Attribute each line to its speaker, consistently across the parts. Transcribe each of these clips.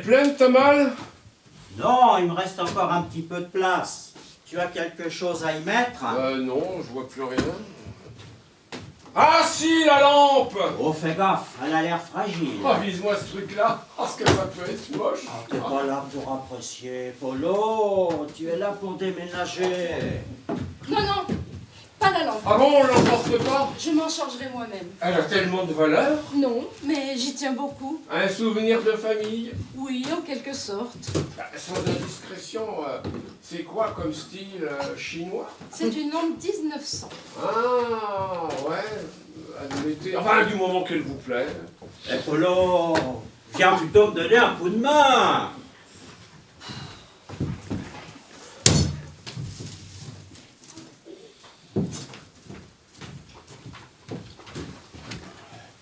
Speaker 1: pleine ta malle?
Speaker 2: Non, il me reste encore un petit peu de place. Tu as quelque chose à y mettre?
Speaker 1: Non, je vois plus rien. Ah si, la lampe!
Speaker 2: Oh, fais gaffe, elle a l'air fragile.
Speaker 1: Oh, vise-moi ce truc-là, parce que ça peut être moche.
Speaker 2: Oh, t'es pas là pour apprécier, Polo. Tu es là pour déménager.
Speaker 3: Non, non, pas la lampe.
Speaker 1: Ah bon, on l'emporte pas?
Speaker 3: Je m'en chargerai moi-même.
Speaker 1: Elle a tellement de valeur.
Speaker 3: Non, mais j'y tiens beaucoup.
Speaker 1: Un souvenir de famille.
Speaker 3: Oui, en quelque sorte.
Speaker 1: Sans indiscrétion, c'est quoi comme style chinois?
Speaker 3: C'est une lampe 1900.
Speaker 1: Ah, ouais, admettez. Enfin, du moment qu'elle vous plaît.
Speaker 2: Eh, Polo, viens plutôt me donner un coup de main.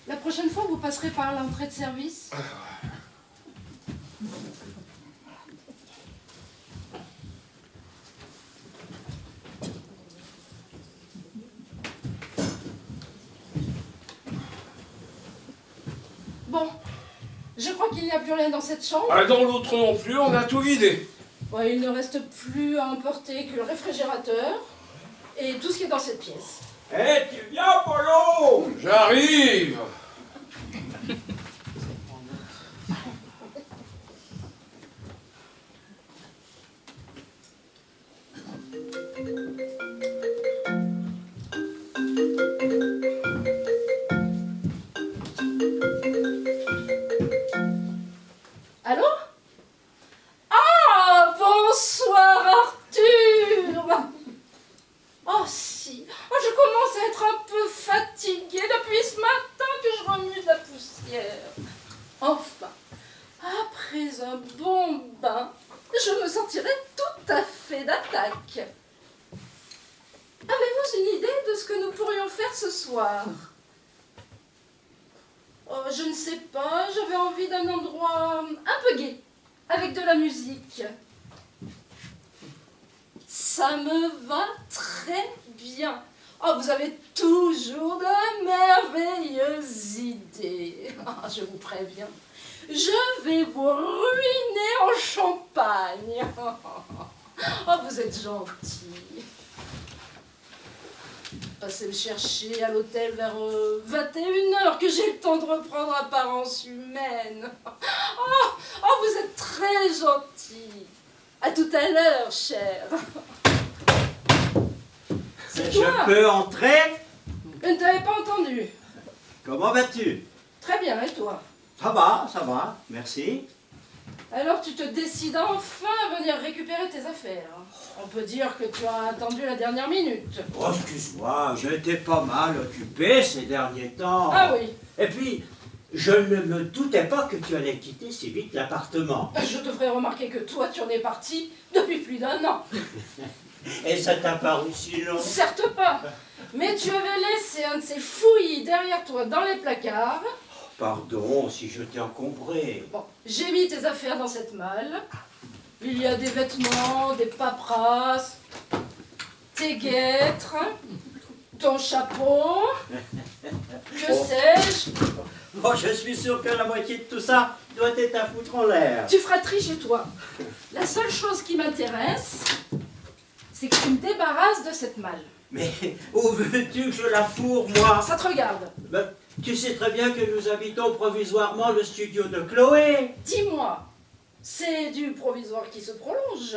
Speaker 3: La prochaine fois, vous passerez par l'entrée de service. Bon, je crois qu'il n'y a plus rien dans cette chambre.
Speaker 1: Ah, dans l'autre non plus, on a tout vidé.
Speaker 3: Bon, il ne reste plus à emporter que le réfrigérateur et tout ce qui est dans cette pièce.
Speaker 2: Eh, tu viens, Polo?
Speaker 1: J'arrive.
Speaker 3: Allô? Ah, bonsoir Arthur. Oh si, oh, je commence à être un peu fatiguée depuis ce matin que je remue de la poussière. Enfin, après un bon bain, je me sentirai tout à fait d'attaque. Avez-vous une idée de ce que nous pourrions faire ce soir? Oh, je ne sais pas, j'avais envie d'un endroit un peu gai, avec de la musique. Ça me va très bien. Oh, vous avez toujours de merveilleuses idées. Ah, je vous préviens, je vais vous ruiner en champagne. Oh, vous êtes gentil. Passez me chercher à l'hôtel vers 21h, que j'ai le temps de reprendre apparence humaine. Oh, vous êtes très gentil. À tout à l'heure, cher. C'est toi.
Speaker 2: Je peux entrer?
Speaker 3: Je ne t'avais pas entendu.
Speaker 2: Comment vas-tu?
Speaker 3: Très bien, et toi?
Speaker 2: Ça va, merci.
Speaker 3: Alors tu te décides enfin à venir récupérer tes affaires. On peut dire que tu as attendu la dernière minute.
Speaker 2: Oh, excuse-moi, j'étais pas mal occupé ces derniers temps.
Speaker 3: Ah oui.
Speaker 2: Et puis, je ne me doutais pas que tu allais quitter si vite l'appartement.
Speaker 3: Je devrais remarquer que toi tu en es parti depuis plus d'1 an.
Speaker 2: Et ça t'a paru si long?
Speaker 3: Certes pas. Mais tu avais laissé un de ces fouillis derrière toi dans les placards.
Speaker 2: Pardon si je t'ai encombré.
Speaker 3: Bon, j'ai mis tes affaires dans cette malle. Il y a des vêtements, des paperasses, tes guêtres, ton chapeau, que sais-je.
Speaker 2: Bon, je suis sûr que la moitié de tout ça doit être à foutre en l'air.
Speaker 3: Tu feras tri chez toi. La seule chose qui m'intéresse, c'est que tu me débarrasses de cette malle.
Speaker 2: Mais où veux-tu que je la fourre, moi?
Speaker 3: Ça te regarde.
Speaker 2: Ben, tu sais très bien que nous habitons provisoirement le studio de Chloé.
Speaker 3: Dis-moi, c'est du provisoire qui se prolonge.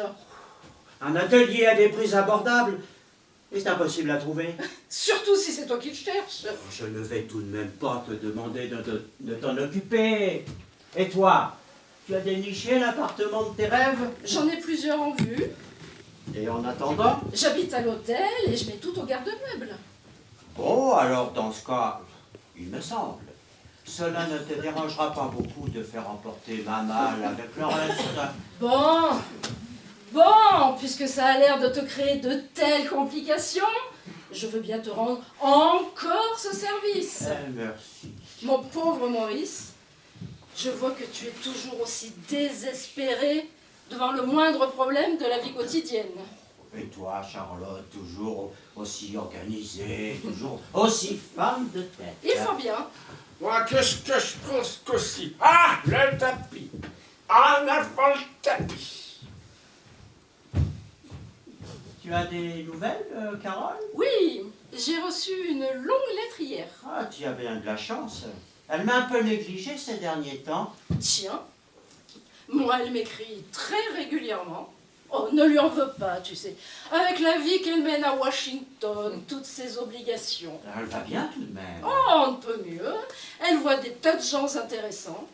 Speaker 2: Un atelier à des prix abordables. Et c'est impossible à trouver.
Speaker 3: Surtout si c'est toi qui le cherches.
Speaker 2: Je ne vais tout de même pas te demander de t'en occuper. Et toi, tu as déniché l'appartement de tes rêves?
Speaker 3: J'en ai plusieurs en vue.
Speaker 2: Et en attendant?
Speaker 3: J'habite à l'hôtel et je mets tout au garde-meuble.
Speaker 2: Bon, alors dans ce cas, il me semble, cela ne te dérangera pas beaucoup de faire emporter ma malle avec le reste.
Speaker 3: Bon, puisque ça a l'air de te créer de telles complications, je veux bien te rendre encore ce service.
Speaker 2: Merci.
Speaker 3: Mon pauvre Maurice, je vois que tu es toujours aussi désespéré devant le moindre problème de la vie quotidienne.
Speaker 2: Et toi, Charlotte, toujours aussi organisée, toujours aussi femme de tête.
Speaker 3: Il faut bien.
Speaker 1: Moi, qu'est-ce que je pense qu'aussi? Ah, le tapis. en avant le tapis.
Speaker 2: Tu as des nouvelles, Carole?
Speaker 3: Oui, j'ai reçu une longue lettre hier.
Speaker 2: Ah, tu as bien de la chance. Elle m'a un peu négligée ces derniers temps.
Speaker 3: Tiens, moi elle m'écrit très régulièrement. Oh, ne lui en veux pas, tu sais. Avec la vie qu'elle mène à Washington, toutes ses obligations.
Speaker 2: Elle va bien tout de même.
Speaker 3: Oh, un peu mieux. Elle voit des tas de gens intéressants.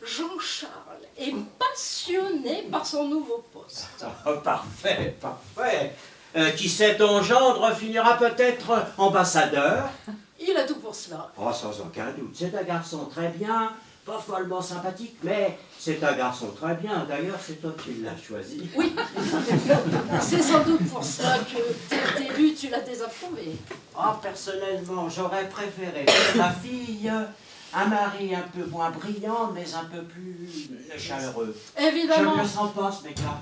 Speaker 3: Jean-Charles est passionné par son nouveau poste.
Speaker 2: Oh, parfait, parfait. Qui sait, ton gendre finira peut-être ambassadeur.
Speaker 3: Il a tout pour cela.
Speaker 2: Oh, sans aucun doute. C'est un garçon très bien, pas follement sympathique, mais c'est un garçon très bien. D'ailleurs, c'est toi qui l'as choisi.
Speaker 3: Oui, c'est sans doute pour ça que t'es élu, tu l'as désapprouvé.
Speaker 2: Oh, personnellement, j'aurais préféré pour ma fille un mari un peu moins brillant, mais un peu plus chaleureux.
Speaker 3: Évidemment,
Speaker 2: Je ne le sens pas, ce mec-là.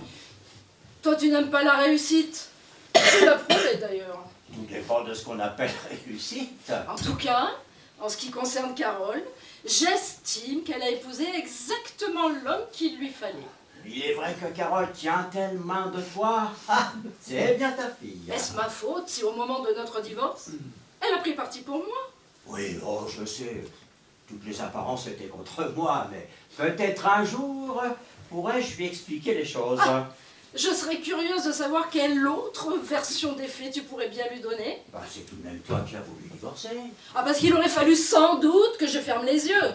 Speaker 3: toi tu n'aimes pas la réussite. Tu l'as prouvé d'ailleurs.
Speaker 2: Tout dépend de ce qu'on appelle réussite.
Speaker 3: En tout cas, en ce qui concerne Carole, j'estime qu'elle a épousé exactement l'homme qu'il lui fallait.
Speaker 2: Il est vrai que Carole tient telle main de toi. Ah, c'est bien ta fille.
Speaker 3: Est-ce ma faute si au moment de notre divorce, elle a pris parti pour moi?
Speaker 2: Oui, oh, je sais. Toutes les apparences étaient contre moi, mais peut-être un jour pourrais-je lui expliquer les choses.
Speaker 3: Je serais curieuse de savoir quelle autre version des faits tu pourrais bien lui donner.
Speaker 2: Bah, c'est tout de même toi qui as voulu divorcer.
Speaker 3: Ah, parce qu'il aurait fallu sans doute que je ferme les yeux,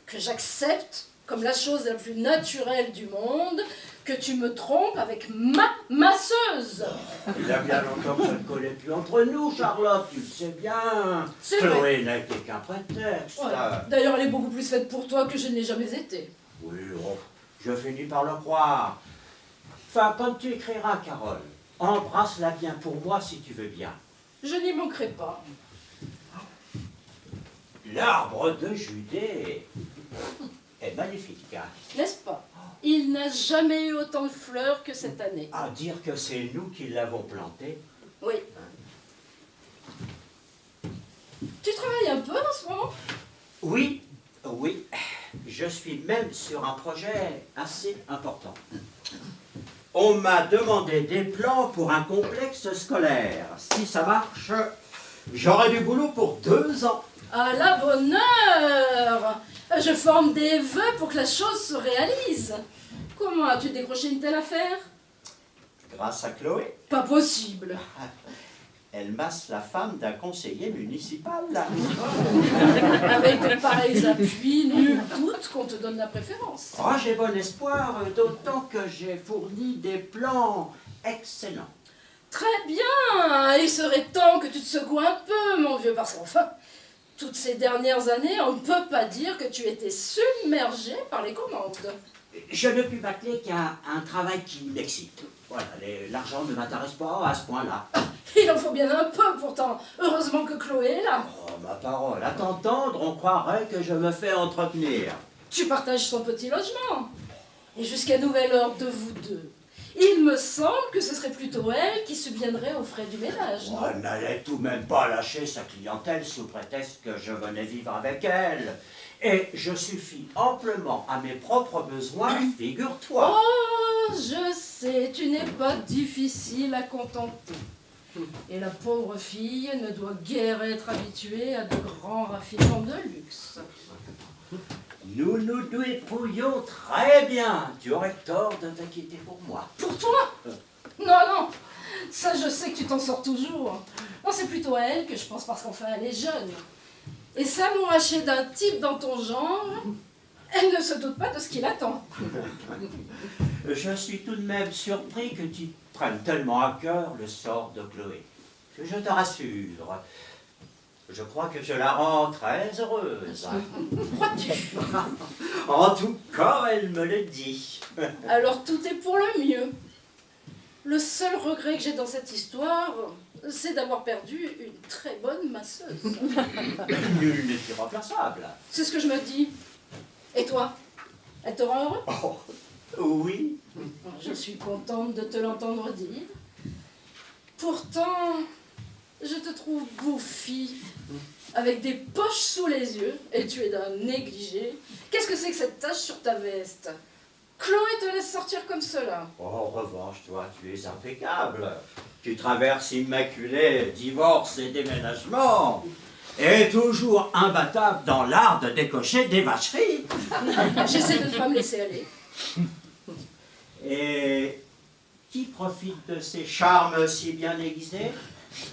Speaker 3: que j'accepte comme la chose la plus naturelle du monde, que tu me trompes avec ma masseuse.
Speaker 2: Il y a bien longtemps que ça ne collait plus entre nous, Charlotte, tu le sais bien.
Speaker 3: C'est vrai.
Speaker 2: Chloé n'a été qu'un prétexte.
Speaker 3: Ouais. D'ailleurs, elle est beaucoup plus faite pour toi que je ne l'ai jamais été.
Speaker 2: Oui, oh, je finis par le croire. Enfin, quand tu écriras, Carole, embrasse-la bien pour moi si tu veux bien.
Speaker 3: Je n'y manquerai pas.
Speaker 2: L'arbre de Judée est magnifique. Hein.
Speaker 3: N'est-ce pas? Il n'a jamais eu autant de fleurs que cette année.
Speaker 2: À dire que c'est nous qui l'avons planté.
Speaker 3: Oui. Tu travailles un peu en ce moment?
Speaker 2: Oui, oui. Je suis même sur un projet assez important. On m'a demandé des plans pour un complexe scolaire. Si ça marche, j'aurai du boulot pour 2 ans.
Speaker 3: À la bonne heure! Je forme des vœux pour que la chose se réalise. Comment as-tu décroché une telle affaire?
Speaker 2: Grâce à Chloé.
Speaker 3: Pas possible.
Speaker 2: Elle masse la femme d'un conseiller municipal.
Speaker 3: Avec de pareils appuis, nul doute qu'on te donne la préférence.
Speaker 2: Oh, j'ai bon espoir, d'autant que j'ai fourni des plans excellents.
Speaker 3: Très bien! Il serait temps que tu te secoues un peu, mon vieux, parce qu'enfin, toutes ces dernières années, on ne peut pas dire que tu étais submergé par les commandes.
Speaker 2: Je ne puis m'atteler qu'à un travail qui m'excite. Voilà, l'argent ne m'intéresse pas à ce point-là.
Speaker 3: Il en faut bien un peu, pourtant. Heureusement que Chloé est là.
Speaker 2: Oh, ma parole, à t'entendre, on croirait que je me fais entretenir.
Speaker 3: Tu partages son petit logement. Et jusqu'à nouvel ordre de vous deux, il me semble que ce serait plutôt elle qui subviendrait aux frais du ménage.
Speaker 2: Oh, elle n'allait tout de même pas lâcher sa clientèle sous prétexte que je venais vivre avec elle. Et je suffis amplement à mes propres besoins, figure-toi.
Speaker 3: Oh, je sais, tu n'es pas difficile à contenter. Et la pauvre fille ne doit guère être habituée à de grands raffinements de luxe.
Speaker 2: Nous nous débrouillons très bien. Tu aurais tort de t'inquiéter pour moi.
Speaker 3: Pour toi? Non, non, ça je sais que tu t'en sors toujours. Non, c'est plutôt à elle que je pense parce qu'enfin elle est jeune. Et s'amouracher d'un type dans ton genre, elle ne se doute pas de ce qui l'attend.
Speaker 2: Je suis tout de même surpris que tu prennes tellement à cœur le sort de Chloé. Je te rassure, je crois que je la rends très heureuse.
Speaker 3: Crois-tu?
Speaker 2: En tout cas, elle me le dit.
Speaker 3: Alors tout est pour le mieux. Le seul regret que j'ai dans cette histoire, c'est d'avoir perdu une très bonne masseuse.
Speaker 2: Nul n'est irremplaçable.
Speaker 3: C'est ce que je me dis. Et toi? Elle te rend heureux?
Speaker 2: Oh, oui.
Speaker 3: Je suis contente de te l'entendre dire. Pourtant, je te trouve bouffi, avec des poches sous les yeux, et tu es d'un négligé. Qu'est-ce que c'est que cette tache sur ta veste? Chloé te laisse sortir comme cela.
Speaker 2: Oh, en revanche, toi, tu es impeccable. Tu traverses immaculé, divorce et déménagement. Et toujours imbattable dans l'art de décocher des vacheries.
Speaker 3: J'essaie de ne pas me laisser aller.
Speaker 2: Et qui profite de ces charmes si bien aiguisés?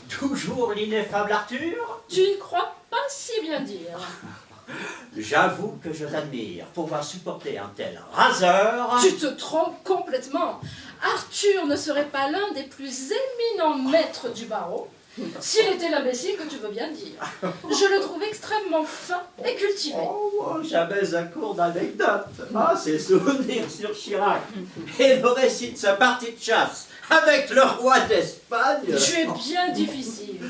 Speaker 2: Toujours l'ineffable Arthur?
Speaker 3: Tu ne crois pas si bien dire.
Speaker 2: J'avoue que je t'admire. Pouvoir supporter un tel raseur.
Speaker 3: Tu te trompes complètement. Arthur ne serait pas l'un des plus éminents maîtres du barreau s'il était l'imbécile que tu veux bien dire. Je le trouve extrêmement fin et cultivé.
Speaker 2: Oh, jamais un cours d'anecdote. Ah, ses souvenirs sur Chirac. Et le récit de sa partie de chasse avec le roi d'Espagne.
Speaker 3: Tu es bien difficile.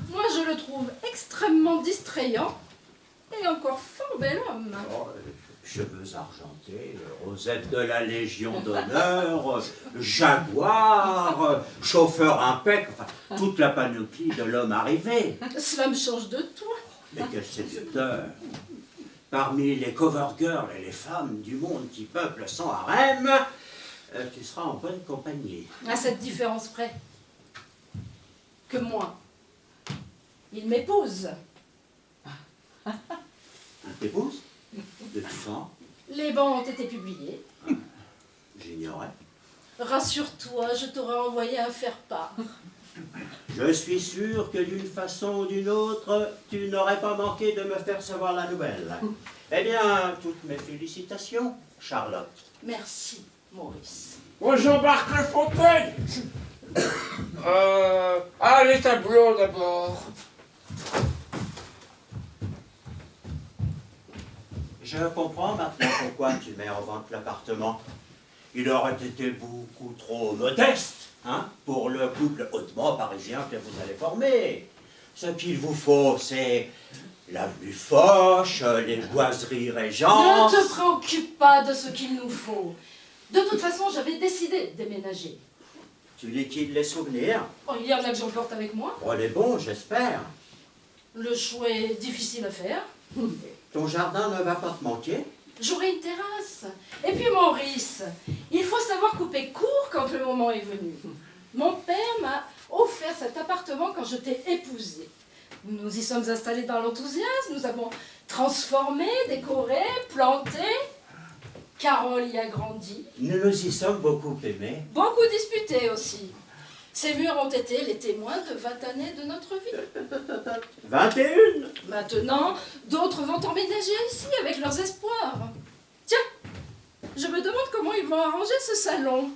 Speaker 3: Moi, je le trouve extrêmement distrayant et encore fort bel homme.
Speaker 2: Oh, cheveux argentés, rosette de la Légion d'honneur, jaguar, chauffeur impec, enfin, toute la panoplie de l'homme arrivé.
Speaker 3: Cela me change de toi.
Speaker 2: Mais quel séducteur! Parmi les cover girls et les femmes du monde qui peuplent son harem, tu seras en bonne compagnie.
Speaker 3: À cette différence près que moi, il m'épouse.
Speaker 2: Il t'épouse? De tout temps?
Speaker 3: Les bancs ont été publiés.
Speaker 2: J'ignorais.
Speaker 3: Rassure-toi, je t'aurais envoyé un faire-part.
Speaker 2: Je suis sûr que d'une façon ou d'une autre, tu n'aurais pas manqué de me faire savoir la nouvelle. Eh bien, toutes mes félicitations, Charlotte.
Speaker 3: Merci, Maurice.
Speaker 1: Moi, j'embarque le fauteuil. Les tableaux d'abord.
Speaker 2: Je comprends maintenant pourquoi tu mets en vente l'appartement. Il aurait été beaucoup trop modeste, hein, pour le couple hautement parisien que vous allez former. Ce qu'il vous faut, c'est l'avenue Foch, les boiseries Régence.
Speaker 3: Ne te préoccupe pas de ce qu'il nous faut. De toute façon, j'avais décidé de déménager.
Speaker 2: Tu liquides les souvenirs.
Speaker 3: Oh, il y en a que j'emporte avec moi.
Speaker 2: Oh, les bons, j'espère.
Speaker 3: Le choix est difficile à faire.
Speaker 2: Ton jardin ne va pas te manquer.
Speaker 3: J'aurai une terrasse. Et puis Maurice, il faut savoir couper court quand le moment est venu. Mon père m'a offert cet appartement quand je t'ai épousée. Nous y sommes installés dans l'enthousiasme, nous avons transformé, décoré, planté. Carole y a grandi.
Speaker 2: Nous nous y sommes beaucoup aimés.
Speaker 3: Beaucoup disputé aussi. Ces murs ont été les témoins de 20 années de notre vie.
Speaker 2: 21.
Speaker 3: Maintenant, d'autres vont emménager ici avec leurs espoirs. Tiens, je me demande comment ils vont arranger ce salon.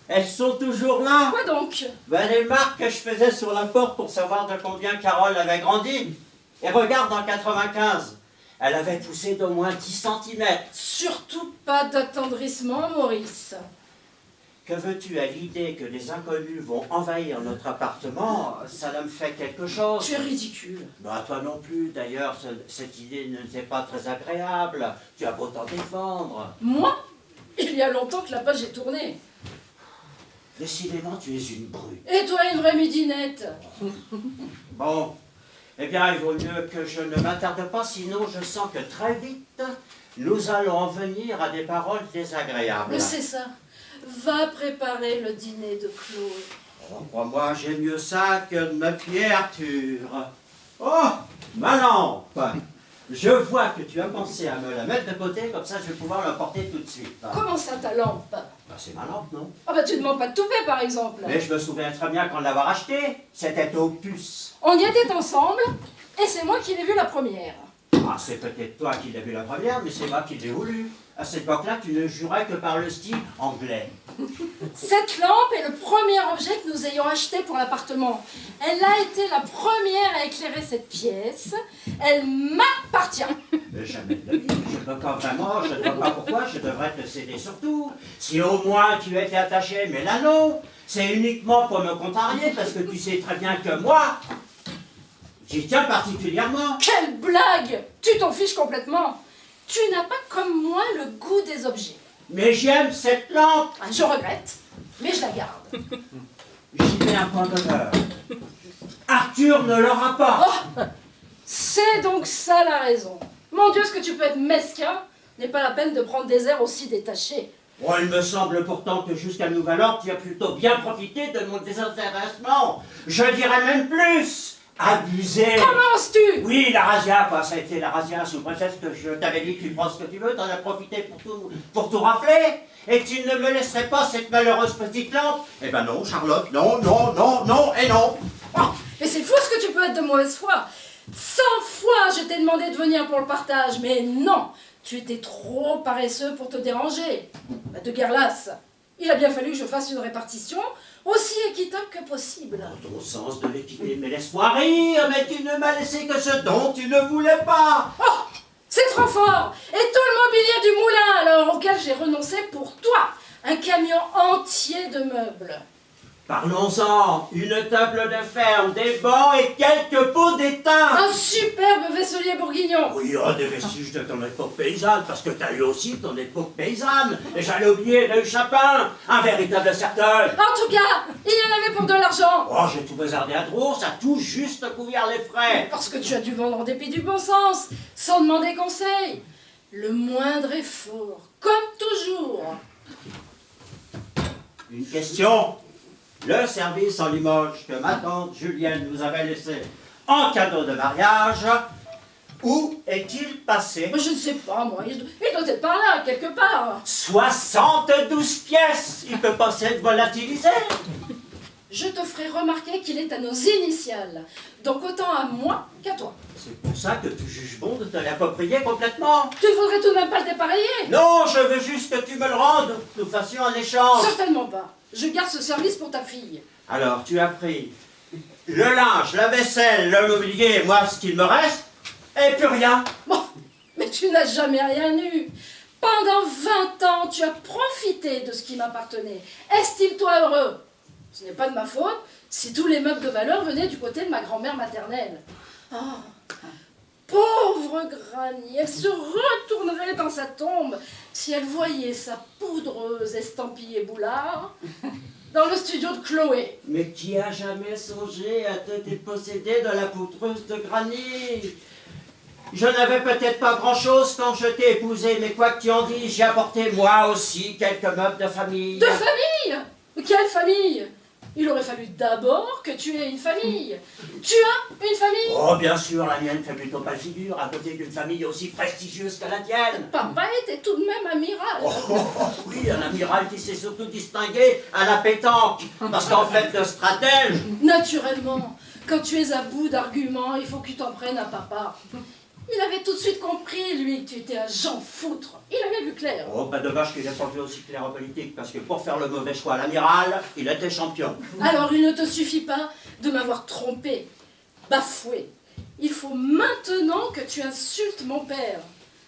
Speaker 2: Elles sont toujours là.
Speaker 3: Quoi donc?
Speaker 2: Ben, les marques que je faisais sur la porte pour savoir de combien Carole avait grandi. Et regarde, en 95, elle avait poussé d'au moins 10 cm.
Speaker 3: Surtout pas d'attendrissement, Maurice.
Speaker 2: Que veux-tu à l'idée que les inconnus vont envahir notre appartement? Ça me fait quelque chose.
Speaker 3: Tu es ridicule.
Speaker 2: Ben, toi non plus, d'ailleurs, cette idée ne t'est pas très agréable. Tu as beau t'en défendre.
Speaker 3: Moi? Il y a longtemps que la page est tournée.
Speaker 2: Décidément, tu es une brute.
Speaker 3: Et toi, une vraie midinette.
Speaker 2: Bon, eh bien, il vaut mieux que je ne m'attarde pas, sinon je sens que très vite, nous allons en venir à des paroles désagréables.
Speaker 3: C'est ça. Va préparer le dîner de Chloé.
Speaker 2: Oh, crois-moi, j'ai mieux ça que de me fier à Arthur. Oh, ma lampe! Je vois que tu as pensé à me la mettre de côté, comme ça je vais pouvoir la porter tout de suite.
Speaker 3: Comment ça, ta lampe?
Speaker 2: Ben, c'est ma lampe, non?
Speaker 3: Ah bah tu ne demandes pas de toupet, par exemple.
Speaker 2: Mais je me souviens très bien quand l'avoir achetée. C'était au puce.
Speaker 3: On y était ensemble, et c'est moi qui l'ai vue la première.
Speaker 2: Ah, c'est peut-être toi qui l'as vu la première, mais c'est moi qui l'ai voulu. À cette époque-là, tu ne jurais que par le style anglais.
Speaker 3: Cette lampe est le premier objet que nous ayons acheté pour l'appartement. Elle a été la première à éclairer cette pièce. Elle m'appartient.
Speaker 2: Jamais de la vie. Je ne veux pas vraiment, je ne vois pas pourquoi je devrais te céder surtout. Si au moins tu étais attaché, mais là non. C'est uniquement pour me contrarier, parce que tu sais très bien que moi, j'y tiens particulièrement.
Speaker 3: Quelle blague! Tu t'en fiches complètement. Tu n'as pas comme moi le goût des objets.
Speaker 2: Mais j'aime cette lampe.
Speaker 3: Ah, je regrette, mais je la garde.
Speaker 2: J'y mets un point d'honneur. Arthur ne l'aura pas.
Speaker 3: Oh, c'est donc ça la raison. Mon Dieu, ce que tu peux être mesquin, n'est pas la peine de prendre des airs aussi détachés.
Speaker 2: Oh, il me semble pourtant que jusqu'à nouvel ordre, tu as plutôt bien profité de mon désintéressement. Je dirais même plus, abusé.
Speaker 3: Commences-tu?
Speaker 2: Oui, la razzia, quoi, ça a été la razzia sous prétexte que je t'avais dit que tu prends ce que tu veux, t'en as profité pour tout rafler, et que tu ne me laisserais pas cette malheureuse petite lampe. Eh ben non, Charlotte, non, non, non, non et non.
Speaker 3: Oh, mais c'est fou ce que tu peux être de mauvaise foi. 100 fois je t'ai demandé de venir pour le partage, mais non, tu étais trop paresseux pour te déranger. Bah, de guerre lasse, il a bien fallu que je fasse une répartition aussi équitable que possible.
Speaker 2: Ton sens de l'équité, mais laisse-moi rire, mais tu ne m'as laissé que ce dont tu ne voulais pas.
Speaker 3: Oh, c'est trop fort. Et tout le mobilier du moulin, alors, auquel j'ai renoncé pour toi. Un camion entier de meubles.
Speaker 2: Parlons-en, une table de ferme, des bancs et quelques pots d'étain.
Speaker 3: Un superbe vaisselier bourguignon.
Speaker 2: Oui, oh, des vestiges de ton époque paysanne, parce que t'as eu aussi ton époque paysanne. Et j'allais oublier le chapin, un véritable cercueil.
Speaker 3: En tout cas, il y en avait pour de l'argent.
Speaker 2: Oh, j'ai tout bazardé à Drouot, ça a tout juste couvert les frais.
Speaker 3: Parce que tu as dû vendre en dépit du bon sens, sans demander conseil. Le moindre effort, comme toujours.
Speaker 2: Une question. Le service en Limoges que ma tante Julienne nous avait laissé en cadeau de mariage, où est-il passé?
Speaker 3: Je ne sais pas, moi. Il doit être par là, quelque part.
Speaker 2: 72 pièces. Il peut pas s'être volatilisé.
Speaker 3: Je te ferai remarquer qu'il est à nos initiales. Donc autant à moi qu'à toi.
Speaker 2: C'est pour ça que tu juges bon de te l'approprier complètement.
Speaker 3: Tu ne voudrais tout de même pas le dépareiller?
Speaker 2: Non, je veux juste que tu me le rendes. Nous fassions un échange.
Speaker 3: Certainement pas. Je garde ce service pour ta fille.
Speaker 2: Alors, tu as pris le linge, la vaisselle, le mobilier, moi, ce qu'il me reste, et plus rien.
Speaker 3: Bon, mais tu n'as jamais rien eu. Pendant 20 ans, tu as profité de ce qui m'appartenait. Estime-toi heureux. Ce n'est pas de ma faute si tous les meubles de valeur venaient du côté de ma grand-mère maternelle. Ah, pauvre Granny, elle se retournerait dans sa tombe si elle voyait sa poudreuse estampillée Boulard dans le studio de Chloé.
Speaker 2: Mais qui a jamais songé à te déposséder de la poudreuse de Granny? Je n'avais peut-être pas grand-chose quand je t'ai épousé, mais quoi que tu en dises, j'ai apporté moi aussi quelques meubles de famille.
Speaker 3: De famille? Quelle famille? Il aurait fallu d'abord que tu aies une famille. Tu as une famille?
Speaker 2: Oh, bien sûr, la mienne fait plutôt pas figure, à côté d'une famille aussi prestigieuse que la tienne.
Speaker 3: Papa était tout de même amiral.
Speaker 2: Oui, un amiral qui s'est surtout distingué à la pétanque, parce qu'en fait, de stratège...
Speaker 3: Naturellement, quand tu es à bout d'arguments, il faut que tu t'en prennes à papa. Il avait tout de suite compris, lui, que tu étais un Jean Foutre. Il avait vu clair.
Speaker 2: Oh, pas dommage qu'il ait pas vu aussi clair en politique, parce que pour faire le mauvais choix à l'amiral, il était champion.
Speaker 3: Alors il ne te suffit pas de m'avoir trompé, bafoué. Il faut maintenant que tu insultes mon père.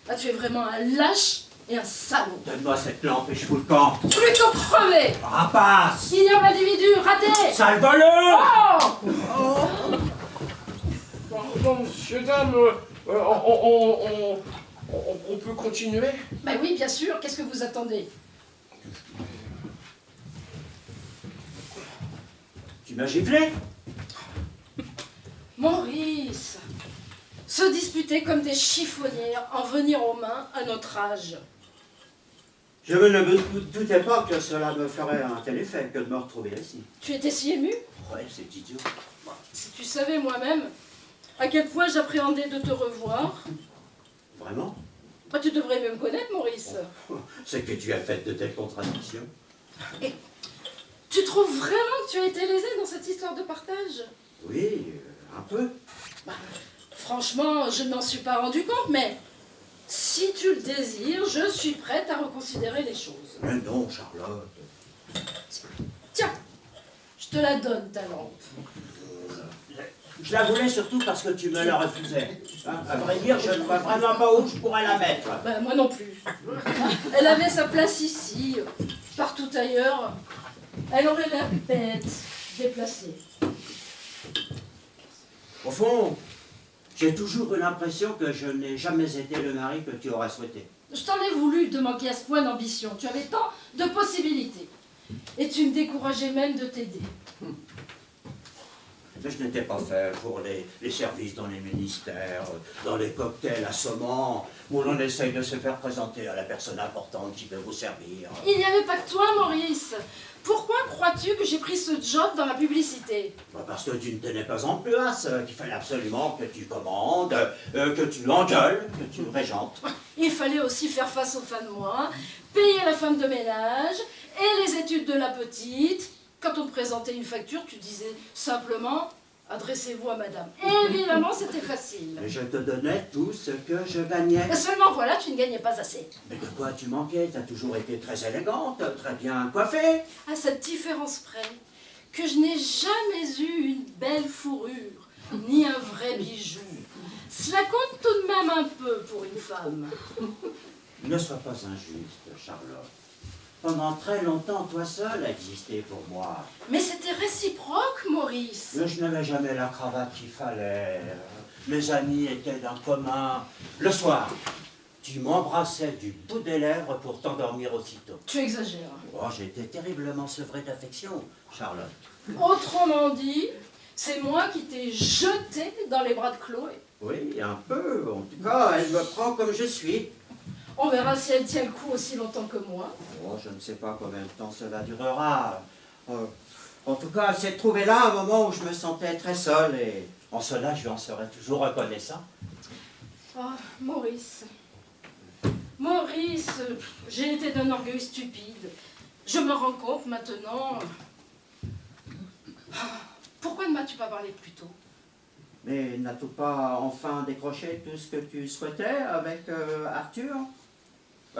Speaker 3: Ah, tu es vraiment un lâche et un salaud.
Speaker 2: Donne-moi cette lampe et je fous le camp.
Speaker 3: Plutôt crevé.
Speaker 2: Rapace!
Speaker 3: Ignoble individu, raté.
Speaker 2: Sale voleur!
Speaker 3: Oh!
Speaker 1: Pardon, monsieur, dame, on peut continuer?
Speaker 3: Ben oui, bien sûr, qu'est-ce que vous attendez?
Speaker 2: Tu m'as giflé?
Speaker 3: Maurice, se disputer comme des chiffonnières, en venir aux mains à notre âge.
Speaker 2: Je ne me doutais pas que cela me ferait un tel effet que de me retrouver ici.
Speaker 3: Tu étais si ému?
Speaker 2: Ouais, c'est idiot.
Speaker 3: Si tu savais moi-même à quel point j'appréhendais de te revoir.
Speaker 2: Vraiment?
Speaker 3: Bah, tu devrais même connaître, Maurice.
Speaker 2: C'est que tu as fait de telles contradictions.
Speaker 3: Et tu trouves vraiment que tu as été lésé dans cette histoire de partage?
Speaker 2: Oui, un peu.
Speaker 3: Bah, franchement, je ne m'en suis pas rendu compte, mais si tu le désires, je suis prête à reconsidérer les choses.
Speaker 2: Mais non, Charlotte.
Speaker 3: Tiens, je te la donne, ta lampe.
Speaker 2: Je la voulais surtout parce que tu me la refusais. Hein, à vrai dire, je ne vois vraiment pas où je pourrais la mettre.
Speaker 3: Ben, moi non plus. Elle avait sa place ici, partout ailleurs. Elle aurait l'air bête, déplacée.
Speaker 2: Au fond, j'ai toujours eu l'impression que je n'ai jamais été le mari que tu aurais souhaité.
Speaker 3: Je t'en ai voulu de manquer à ce point d'ambition. Tu avais tant de possibilités. Et tu me décourageais même de t'aider.
Speaker 2: Mais je n'étais pas fait pour les services dans les ministères, dans les cocktails assommants, où l'on essaye de se faire présenter à la personne importante qui veut vous servir.
Speaker 3: Il n'y avait pas que toi, Maurice. Pourquoi crois-tu que j'ai pris ce job dans la publicité?
Speaker 2: Parce que tu ne tenais pas en place, qu'il fallait absolument que tu commandes, que tu engueules, que tu régentes.
Speaker 3: Il fallait aussi faire face aux fins de mois, payer la femme de ménage et les études de la petite. Quand on te présentait une facture, tu disais simplement « Adressez-vous à madame ». Évidemment, c'était facile.
Speaker 2: Mais je te donnais tout ce que je gagnais.
Speaker 3: Seulement voilà, tu ne gagnais pas assez.
Speaker 2: Mais de quoi tu manquais? Tu as toujours été très élégante, très bien coiffée.
Speaker 3: À cette différence près que je n'ai jamais eu une belle fourrure, ni un vrai bijou. Cela compte tout de même un peu pour une femme.
Speaker 2: Ne sois pas injuste, Charlotte. Pendant très longtemps, toi seule existais pour moi.
Speaker 3: Mais c'était réciproque, Maurice.
Speaker 2: Mais je n'avais jamais la cravate qu'il fallait. Mes amis étaient d'un commun. Le soir, tu m'embrassais du bout des lèvres pour t'endormir aussitôt.
Speaker 3: Tu exagères.
Speaker 2: Oh, j'étais terriblement sevré d'affection, Charlotte.
Speaker 3: Autrement dit, c'est moi qui t'ai jeté dans les bras de Chloé.
Speaker 2: Oui, un peu. En tout cas, elle me prend comme je suis.
Speaker 3: On verra si elle tient le coup aussi longtemps que moi.
Speaker 2: Oh, je ne sais pas combien de temps cela durera. En tout cas, elle s'est trouvée là à un moment où je me sentais très seul et en cela, je lui en serai toujours reconnaissant.
Speaker 3: Oh, Maurice. Maurice, j'ai été d'un orgueil stupide. Je me rends compte maintenant. Pourquoi ne m'as-tu pas parlé plus tôt?
Speaker 2: Mais n'as-tu pas enfin décroché tout ce que tu souhaitais avec Arthur?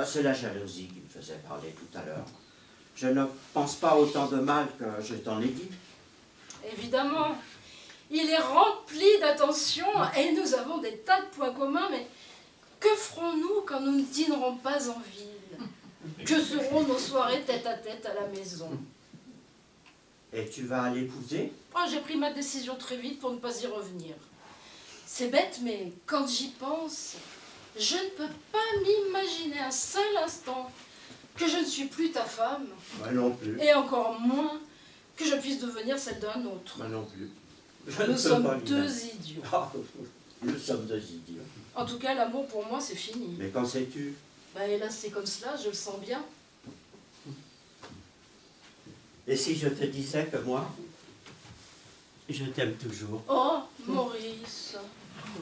Speaker 2: C'est la jalousie qui me faisait parler tout à l'heure. Je ne pense pas autant de mal que je t'en ai dit.
Speaker 3: Évidemment. Il est rempli d'attention et nous avons des tas de points communs, mais que ferons-nous quand nous ne dînerons pas en ville? Que seront nos soirées tête-à-tête à la maison?
Speaker 2: Et tu vas l'épouser?
Speaker 3: Oh, j'ai pris ma décision très vite pour ne pas y revenir. C'est bête, mais quand j'y pense, je ne peux pas m'imaginer un seul instant que je ne suis plus ta femme.
Speaker 2: Moi non plus.
Speaker 3: Et encore moins que je puisse devenir celle d'un autre.
Speaker 2: Moi non plus.
Speaker 3: Nous sommes deux idiots.
Speaker 2: Nous sommes deux idiots.
Speaker 3: En tout cas, l'amour pour moi, c'est fini.
Speaker 2: Mais qu'en sais-tu?
Speaker 3: Bah, hélas, c'est comme cela, je le sens bien.
Speaker 2: Et si je te disais que moi, je t'aime toujours,
Speaker 3: Oh, Maurice.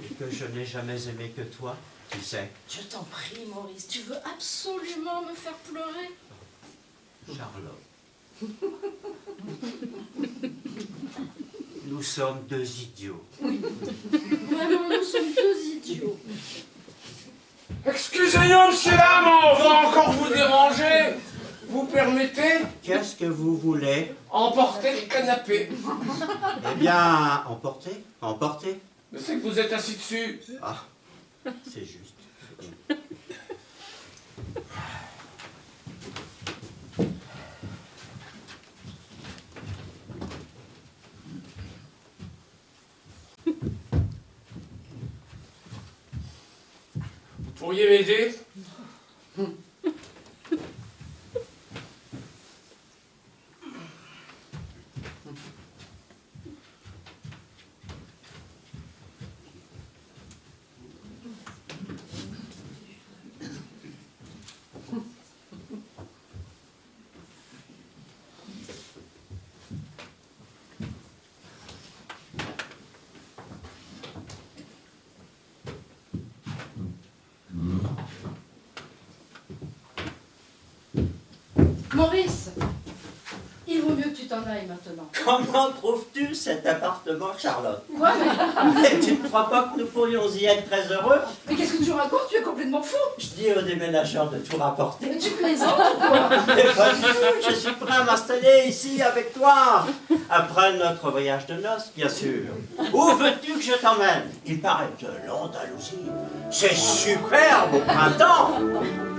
Speaker 2: et que je n'ai jamais aimé que toi, tu sais.
Speaker 3: Je t'en prie, Maurice, tu veux absolument me faire pleurer?
Speaker 2: Charlotte. Nous sommes deux idiots.
Speaker 3: Vraiment, nous sommes deux idiots.
Speaker 1: Excusez-nous, monsieur l'âme, on va encore vous déranger. Vous permettez?
Speaker 2: Qu'est-ce que vous voulez?
Speaker 1: Emporter le canapé.
Speaker 2: Eh bien, emportez, emportez.
Speaker 1: Je sais que vous êtes assis dessus.
Speaker 2: Ah, c'est juste.
Speaker 1: Vous pourriez m'aider?
Speaker 3: Maurice, il vaut mieux que tu t'en ailles maintenant.
Speaker 2: Comment trouves-tu cet appartement, Charlotte?
Speaker 3: Quoi, mais...
Speaker 2: Mais tu ne crois pas que nous pourrions y être très heureux?
Speaker 3: Mais qu'est-ce que tu racontes? Tu es complètement fou.
Speaker 2: Je dis aux déménageurs de tout rapporter.
Speaker 3: Mais tu plaisantes ou quoi?
Speaker 2: Mais pas du tout, je suis prêt à m'installer ici avec toi. Après notre voyage de noces, bien sûr. Où veux-tu que je t'emmène? Il paraît que l'Andalousie, c'est superbe au printemps.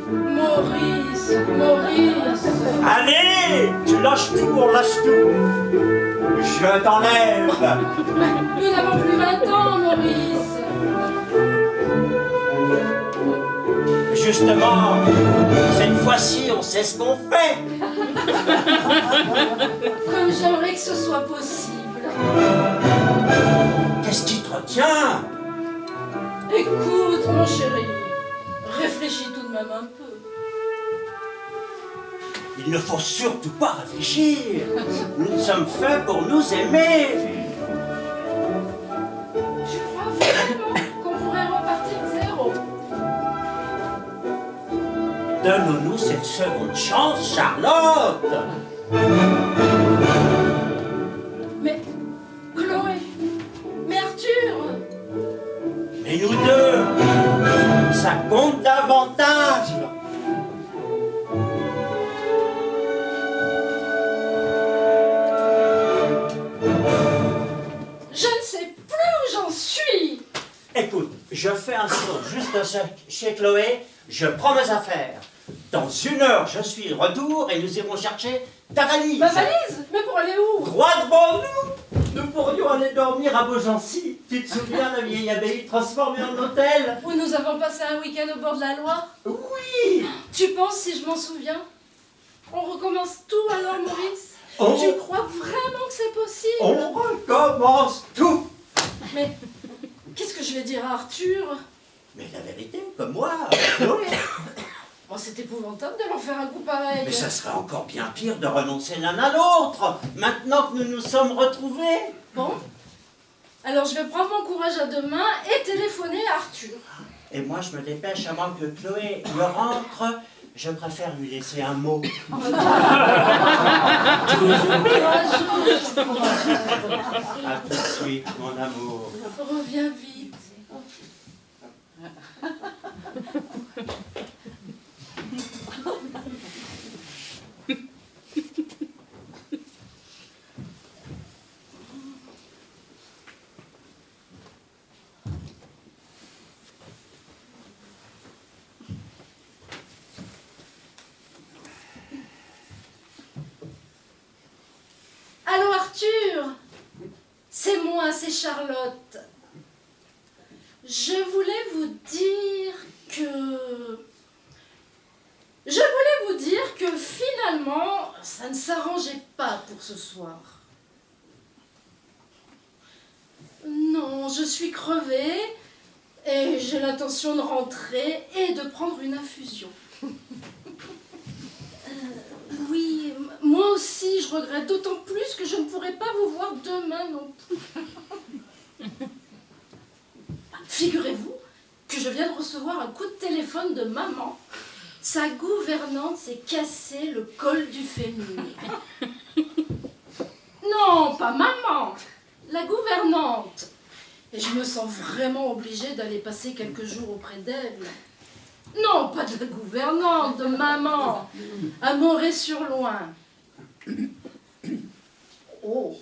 Speaker 3: Maurice, Maurice.
Speaker 2: Allez, tu lâches tout, on lâche tout. Je t'enlève.
Speaker 3: Nous n'avons plus 20 ans, Maurice.
Speaker 2: Justement, cette fois-ci, on sait ce qu'on fait.
Speaker 3: Comme j'aimerais que ce soit possible.
Speaker 2: Qu'est-ce qui te retient?
Speaker 3: Écoute, mon chéri, réfléchis tout de même un peu.
Speaker 2: Il ne faut surtout pas réfléchir. Nous sommes faits pour nous aimer.
Speaker 3: Tu crois vraiment qu'on pourrait repartir de zéro?
Speaker 2: Donne-nous cette seconde chance, Charlotte.
Speaker 3: Mais Chloé, mais Arthur,
Speaker 2: Mais nous deux, ça compte davantage.
Speaker 3: je ne sais plus où j'en suis.
Speaker 2: Écoute, je fais un saut juste chez Chloé, je prends mes affaires. Dans 1 heure, je suis de retour et nous irons chercher ta valise.
Speaker 3: Ma valise? Mais pour aller où?
Speaker 2: Droit devant nous. Nous pourrions aller dormir à Beaugency. Tu te souviens, la vieille abbaye transformée en hôtel?
Speaker 3: Où nous avons passé un week-end au bord de la Loire?
Speaker 2: Oui.
Speaker 3: Tu penses si je m'en souviens? On recommence tout alors, Maurice?
Speaker 2: On-
Speaker 3: Tu crois vraiment que c'est possible?
Speaker 2: On recommence tout.
Speaker 3: Mais qu'est-ce que je vais dire à Arthur?
Speaker 2: Mais la vérité, comme moi, Chloé.
Speaker 3: Oh, c'est épouvantable de leur faire un coup pareil.
Speaker 2: Mais ça serait encore bien pire de renoncer l'un à l'autre, maintenant que nous nous sommes retrouvés.
Speaker 3: Bon, alors je vais prendre mon courage à 2 mains et téléphoner à Arthur.
Speaker 2: Et moi, je me dépêche avant que Chloé me rentre. Je préfère lui laisser un mot.
Speaker 3: Courageux.
Speaker 2: À tout de suite, mon amour.
Speaker 3: Reviens vite. Allô Arthur, c'est moi, c'est Charlotte. Je voulais vous dire que finalement, ça ne s'arrangeait pas pour ce soir. Non, je suis crevée et j'ai l'intention de rentrer et de prendre une infusion. Oui, moi aussi, je regrette d'autant plus que je ne pourrai pas vous voir demain non plus. Figurez-vous que je viens de recevoir un coup de téléphone de maman. Sa gouvernante s'est cassé le col du fémur. Non, pas maman, la gouvernante. Et je me sens vraiment obligée d'aller passer quelques jours auprès d'elle. Non, pas de la gouvernante, de maman, à Moret-sur-Loing. Oh,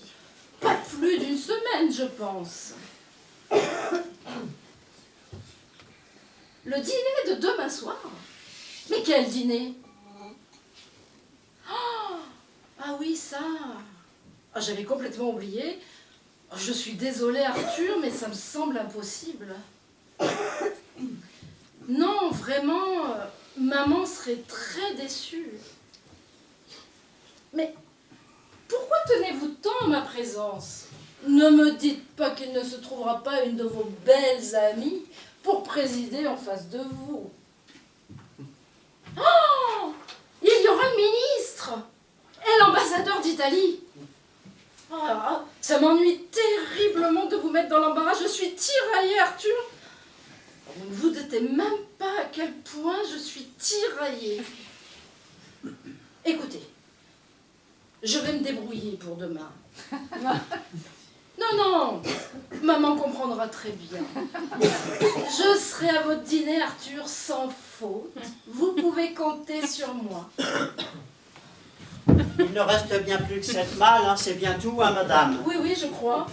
Speaker 3: pas plus d'1 semaine, je pense. Le dîner de demain soir? Mais quel dîner? Oh, ah oui, ça. Ah, j'avais complètement oublié. Oh, je suis désolée, Arthur, mais ça me semble impossible. Non, vraiment, maman serait très déçue. Mais pourquoi tenez-vous tant à ma présence? Ne me dites pas qu'il ne se trouvera pas une de vos belles amies pour présider en face de vous. Oh! Il y aura le ministre et l'ambassadeur d'Italie. Oh, ça m'ennuie terriblement de vous mettre dans l'embarras. Je suis tiraillée, Arthur. Vous ne vous doutez même pas à quel point je suis tiraillée. Écoutez, je vais me débrouiller pour demain. Non, maman comprendra très bien. Je serai à votre dîner, Arthur, sans faute. Vous pouvez compter sur moi.
Speaker 2: Il ne reste bien plus que 7 malles, hein, c'est bien tout, hein, madame?
Speaker 3: Oui, je crois.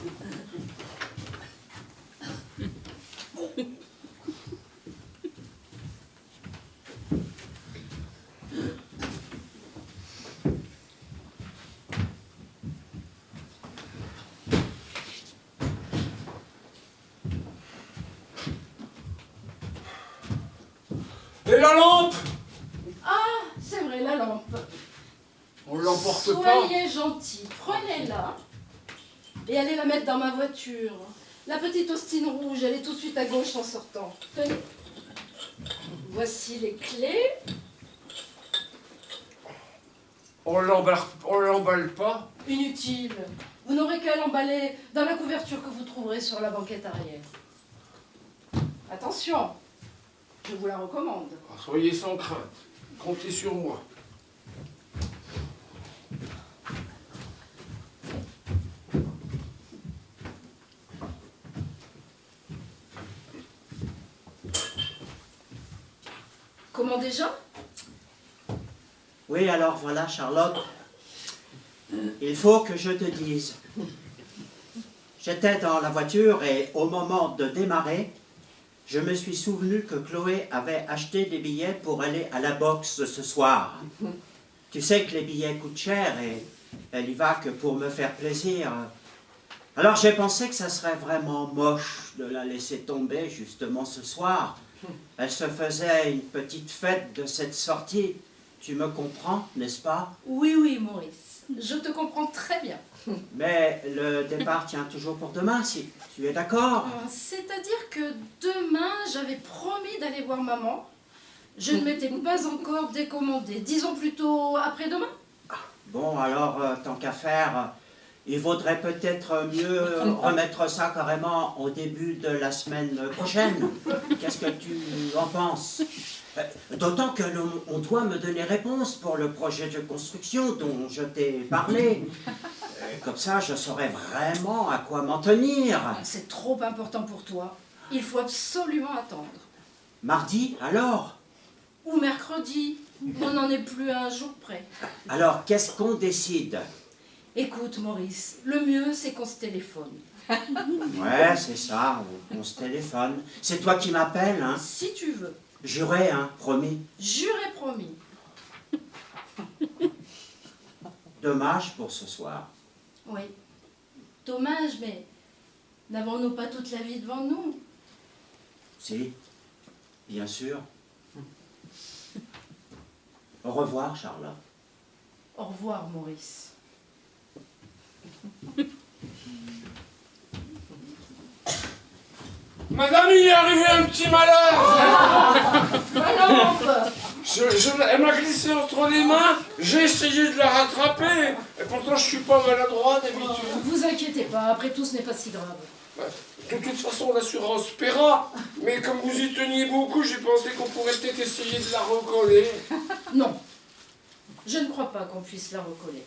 Speaker 1: Et la lampe?
Speaker 3: Ah, c'est vrai, la lampe.
Speaker 1: On l'emporte pas.
Speaker 3: Soyez gentil, prenez-la et allez la mettre dans ma voiture. La petite Austin rouge, elle est tout de suite à gauche en sortant. Tenez. Voici les clés.
Speaker 1: On l'emballe pas.
Speaker 3: Inutile. Vous n'aurez qu'à l'emballer dans la couverture que vous trouverez sur la banquette arrière. Attention, je vous la recommande.
Speaker 1: Ah, soyez sans crainte. Comptez sur moi.
Speaker 3: Comment déjà?
Speaker 2: Oui, alors voilà, Charlotte. Il faut que je te dise. J'étais dans la voiture et au moment de démarrer, je me suis souvenu que Chloé avait acheté des billets pour aller à la boxe ce soir. Tu sais que les billets coûtent cher et elle y va que pour me faire plaisir. Alors j'ai pensé que ça serait vraiment moche de la laisser tomber justement ce soir. Elle se faisait une petite fête de cette sortie. Tu me comprends, n'est-ce pas?
Speaker 3: Oui, oui, Maurice. Je te comprends très bien.
Speaker 2: Mais le départ tient toujours pour demain, si tu es d'accord.
Speaker 3: C'est-à-dire que demain, j'avais promis d'aller voir maman. Je ne m'étais pas encore décommandée. Disons plutôt après-demain.
Speaker 2: Bon, alors, tant qu'à faire, il vaudrait peut-être mieux remettre ça carrément au début de la semaine prochaine. Qu'est-ce que tu en penses? D'autant que on doit me donner réponse pour le projet de construction dont je t'ai parlé. Comme ça, je saurai vraiment à quoi m'en tenir.
Speaker 3: C'est trop important pour toi. Il faut absolument attendre.
Speaker 2: Mardi, alors?
Speaker 3: Ou mercredi. On n'en est plus à un jour près.
Speaker 2: Alors, qu'est-ce qu'on décide?
Speaker 3: Écoute, Maurice, le mieux, c'est qu'on se téléphone.
Speaker 2: Ouais, c'est ça, on se téléphone. C'est toi qui m'appelles, hein?
Speaker 3: Si tu veux.
Speaker 2: Juré, hein, promis.
Speaker 3: Juré promis.
Speaker 2: Dommage pour ce soir.
Speaker 3: Oui. Dommage, mais n'avons-nous pas toute la vie devant nous?
Speaker 2: Si, bien sûr. Au revoir, Charlotte.
Speaker 3: Au revoir, Maurice.
Speaker 1: Madame, il est arrivé un petit malheur.
Speaker 3: Ma lampe!
Speaker 1: Elle m'a glissé entre les mains, j'ai essayé de la rattraper, et pourtant je suis pas maladroit d'habitude.
Speaker 3: Vous inquiétez pas, après tout, ce n'est pas si grave.
Speaker 1: De toute façon, l'assurance paiera, mais comme vous y teniez beaucoup, j'ai pensé qu'on pourrait peut-être essayer de la recoller.
Speaker 3: Non, je ne crois pas qu'on puisse la recoller.